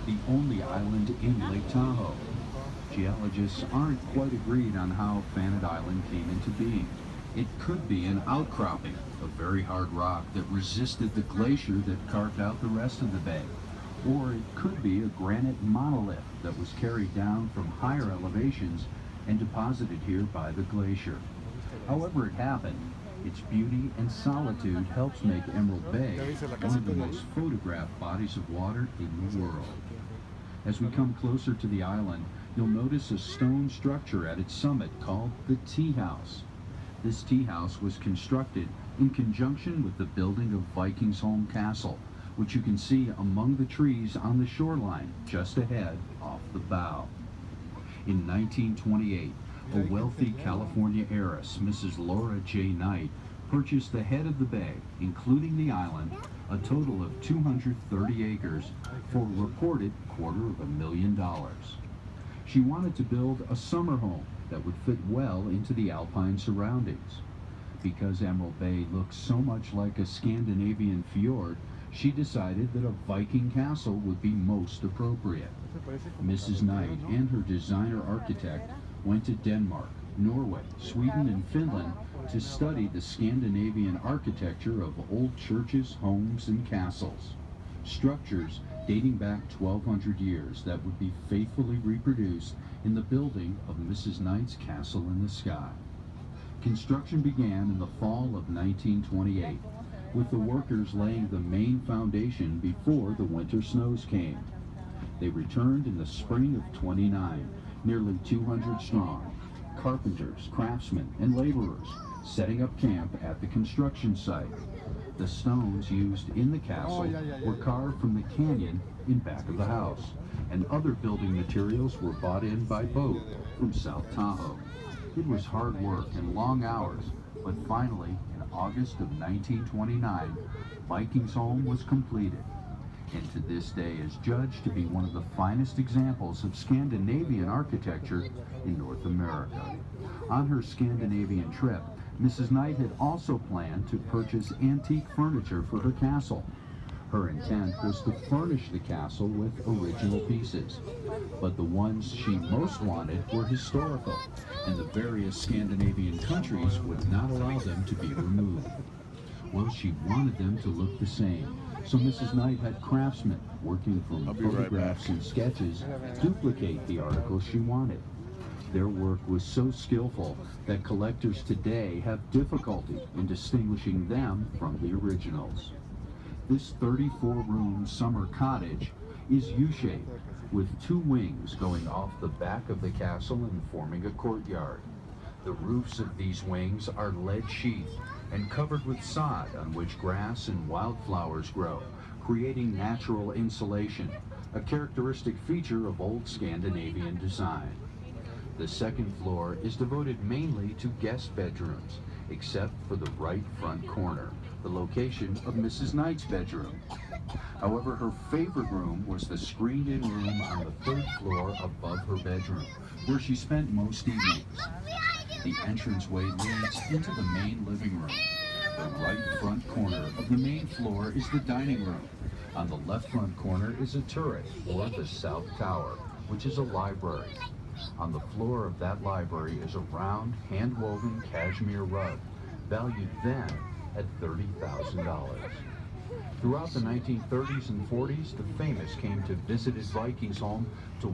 the only island in Lake Tahoe. Geologists aren't quite agreed on how Fannet Island came into being. It could be an outcropping of very hard rock that resisted the glacier that carved out the rest of the bay. Or it could be a granite monolith that was carried down from higher elevations and deposited here by the glacier. However it happened, its beauty and solitude helps make Emerald Bay one of the most photographed bodies of water in the world. As we come closer to the island, you'll notice a stone structure at its summit called the Tea House. This tea house was constructed in conjunction with the building of Vikingsholm Castle, which you can see among the trees on the shoreline just ahead off the bow. In 1928, a wealthy California heiress, Mrs. Laura J. Knight, purchased the head of the bay, including the island, a total of 230 acres, for a reported $250,000. She wanted to build a summer home that would fit well into the alpine surroundings. Because Emerald Bay looks so much like a Scandinavian fjord, she decided that a Viking castle would be most appropriate. Mrs. Knight and her designer architect went to Denmark, Norway, Sweden, and Finland to study the Scandinavian architecture of old churches, homes, and castles. Structures dating back 1,200 years that would be faithfully reproduced in the building of Mrs. Knight's castle in the sky. Construction began in the fall of 1928, with the workers laying the main foundation before the winter snows came. They returned in the spring of '29, nearly 200 strong, carpenters, craftsmen, and laborers, setting up camp at the construction site. The stones used in the castle were carved from the canyon in back of the house, and other building materials were bought in by boat from South Tahoe. It was hard work and long hours, but finally, in August of 1929, Vikingsholm was completed, and to this day is judged to be one of the finest examples of Scandinavian architecture in North America. On her Scandinavian trip, Mrs. Knight had also planned to purchase antique furniture for her castle. Her intent was to furnish the castle with original pieces, but the ones she most wanted were historical, and the various Scandinavian countries would not allow them to be removed. Well, she wanted them to look the same, so Mrs. Knight had craftsmen working from photographs and sketches duplicate the articles she wanted. Their work was so skillful that collectors today have difficulty in distinguishing them from the originals. This 34-room summer cottage is U-shaped, with two wings going off the back of the castle and forming a courtyard. The roofs of these wings are lead sheathed and covered with sod on which grass and wildflowers grow, creating natural insulation, a characteristic feature of old Scandinavian design. The second floor is devoted mainly to guest bedrooms, except for the right front corner, the location of Mrs. Knight's bedroom. However, her favorite room was the screened-in room on the third floor above her bedroom, where she spent most evenings. The entranceway leads into the main living room. The right front corner of the main floor is the dining room. On the left front corner is a turret, or the South Tower, which is a library. On the floor of that library is a round, hand-woven cashmere rug, valued then at $30,000. Throughout the 1930s and 40s, the famous came to visit Vikingsholm to